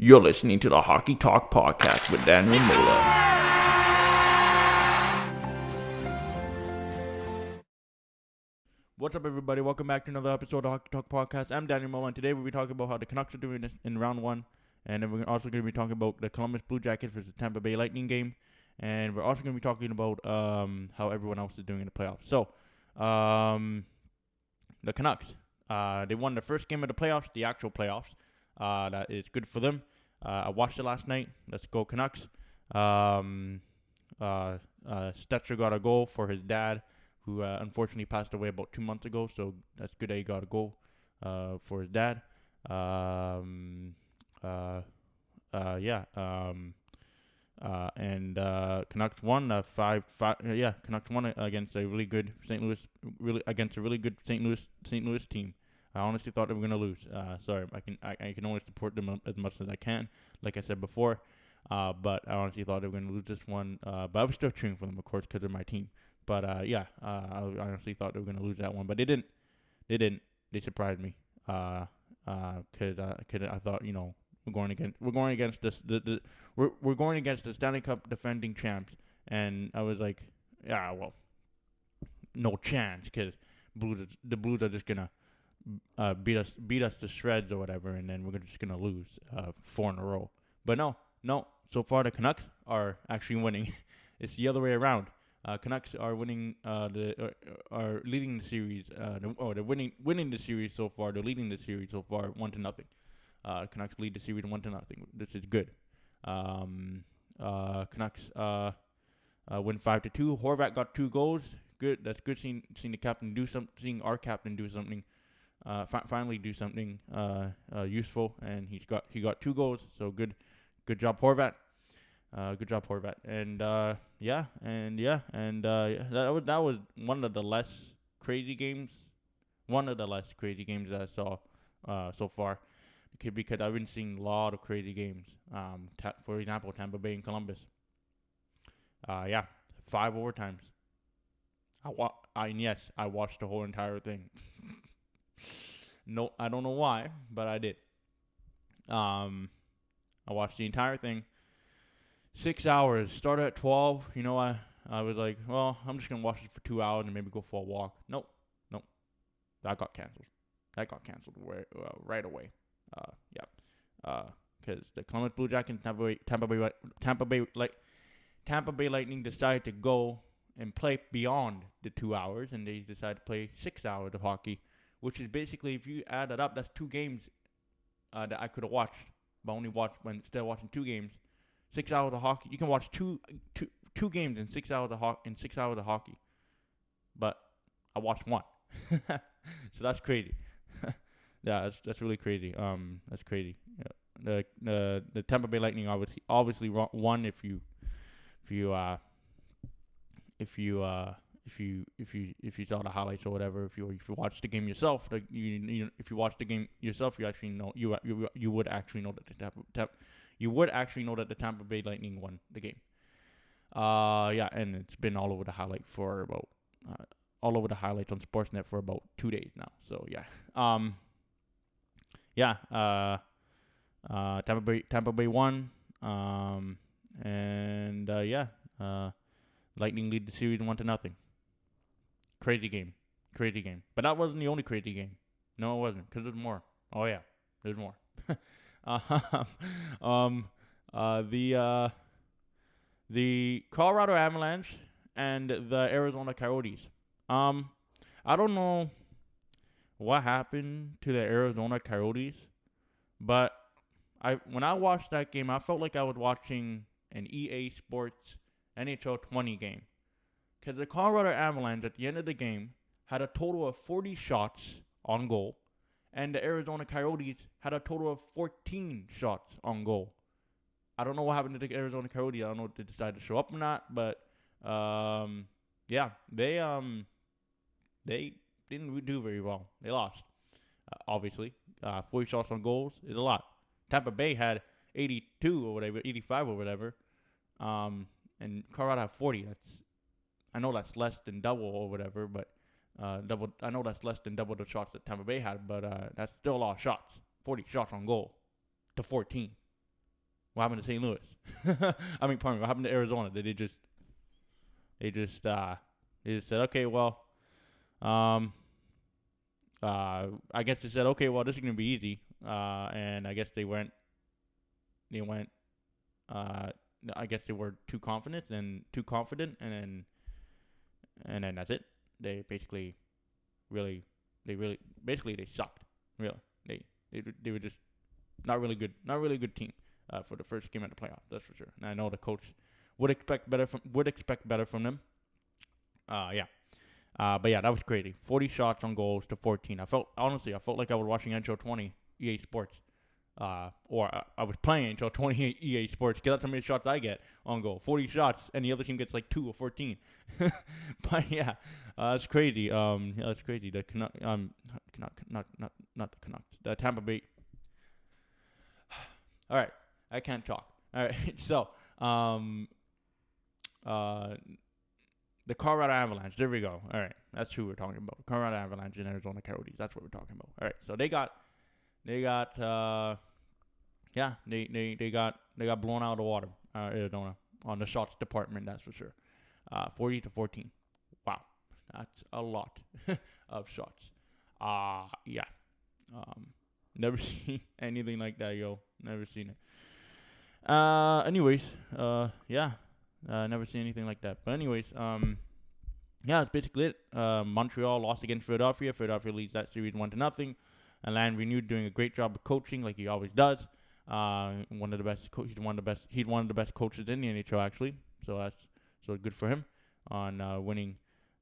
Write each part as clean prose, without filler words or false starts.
You're listening to the Hockey Talk Podcast with Daniel Mola. What's up, everybody? Welcome back to another episode of the Hockey Talk Podcast. I'm Daniel Mola, and today we'll be talking about how the Canucks are doing this in round one. And then we're also going to be talking about the Columbus Blue Jackets versus Tampa Bay Lightning game. And we're also going to be talking about how everyone else is doing in the playoffs. So, the Canucks, they won the first game of the playoffs, the actual playoffs. That is good for them. I watched it last night. Let's go Canucks. Stetzer got a goal for his dad, who unfortunately passed away about 2 months ago. So that's good that he got a goal for his dad. Canucks won Canucks won against a really good St. Louis team. I honestly thought they were gonna lose. Sorry, I can only support them as much as I can, like I said before. But I honestly thought they were gonna lose this one. But I was still cheering for them, of course, because they're my team. But I honestly thought they were gonna lose that one, but they didn't. They surprised me. Cause I thought, we're going against the Stanley Cup defending champs, and I was like, no chance, cause the Blues are just gonna beat us to shreds or whatever, and then we're just gonna lose 4 in a row. But no. So far the Canucks are actually winning. It's the other way around. Canucks are winning. Are leading the series. They're winning the series so far. They're leading the series so far 1-0. Canucks lead the series 1-0. This is good. Canucks win 5-2. Horvat got 2 goals. Good. That's good. Seeing the captain do something. Seeing our captain do something. Finally do something useful, and he got 2 goals. So good job, Horvat. Good job, Horvat. And that was one of the less crazy games. One of the less crazy games that I saw so far, because I've been seeing a lot of crazy games. For example, Tampa Bay and Columbus. 5 overtimes. I watched the whole entire thing. No, I don't know why, but I did. I watched the entire thing. 6 hours. Started at 12. I was like, well, I'm just going to watch it for 2 hours and maybe go for a walk. Nope. That got canceled. Right away. Because the Columbus Blue Jackets and Tampa Bay Lightning decided to go and play beyond the 2 hours, and they decided to play 6 hours of hockey, which is basically, if you add it up, that's 2 games that I could have watched, but instead of watching 2 games, 6 hours of hockey. You can watch two games in 6 hours of hockey, but I watched 1, so that's crazy. Yeah, that's really crazy. That's crazy. Yeah. The Tampa Bay Lightning obviously won if you saw the highlights or whatever. If you watch the game yourself, if you watch the game yourself, you actually know you would actually know that the Tampa Bay Lightning won the game. And it's been all over the highlights on Sportsnet for about 2 days now. So Tampa Bay won. Lightning lead the series 1-0. Crazy game. But that wasn't the only crazy game. No, it wasn't, because there's more. Oh yeah, there's more. The Colorado Avalanche and the Arizona Coyotes. I don't know what happened to the Arizona Coyotes, but when I watched that game, I felt like I was watching an EA Sports NHL 20 game. Because the Colorado Avalanche, at the end of the game, had a total of 40 shots on goal, and the Arizona Coyotes had a total of 14 shots on goal. I don't know what happened to the Arizona Coyotes. I don't know if they decided to show up or not, but they didn't do very well. They lost, obviously. 40 shots on goals is a lot. Tampa Bay had 82 or whatever, 85 or whatever, and Colorado had 40. I know that's less than double or whatever, but I know that's less than double the shots that Tampa Bay had, but that's still a lot of shots. 40 shots on goal to 14. What happened to St. Louis? I mean, pardon me. What happened to Arizona? Did they just said, okay, well, I guess they said, okay, well, this is gonna be easy, and I guess they went, uh, I guess they were too confident, and then that's it. They basically, basically they sucked. Really, they were just not really good, team, for the first game of the playoffs. That's for sure. And I know the coach would expect better from them. Yeah. But yeah, that was crazy. 40 shots on goals to 14. I felt like I was watching NHL 20 EA Sports. Or I was playing NHL 20 EA Sports. Because that's how many shots I get on goal. 40 shots, and the other team gets like 2 or 14. But yeah, that's crazy. Yeah, that's crazy. The not the Canucks. The Tampa Bay. All right, I can't talk. All right, so the Colorado Avalanche. There we go. All right, that's who we're talking about. Colorado Avalanche and Arizona Coyotes. That's what we're talking about. All right, so they got blown out of the water. Arizona on the shots department. That's for sure. 40 to 14. Wow, that's a lot of shots. Yeah. Never seen anything like that, yo. Never seen it. Anyways, yeah. Never seen anything like that. But anyways, yeah, that's basically it. Montreal lost against Philadelphia. Philadelphia leads that series 1-0. And Land Renewed doing a great job of coaching, like he always does. One of the best. He's one of the best coaches in the NHL, actually. So good for him on winning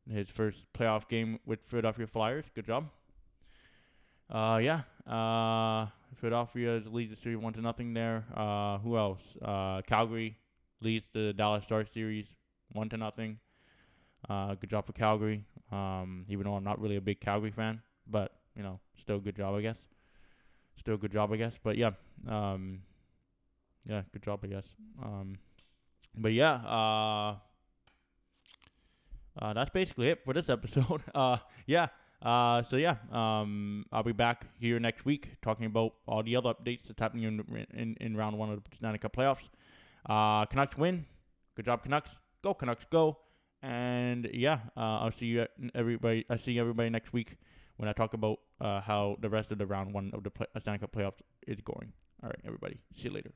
his first playoff game with Philadelphia Flyers. Good job. Yeah. Philadelphia leads the series 1-0 there. Who else? Calgary leads the Dallas Stars series 1-0. Good job for Calgary. Even though I'm not really a big Calgary fan, but still good job, I guess. But yeah, yeah, good job, I guess. But yeah, that's basically it for this episode. Yeah. So yeah, I'll be back here next week talking about all the other updates that's happening in round 1 of the Stanley Cup playoffs. Canucks win. Good job, Canucks. Go Canucks, go. And yeah, I'll see everybody next week when I talk about how the rest of the round 1 of the Stanley Cup playoffs is going. All right, everybody. See you later.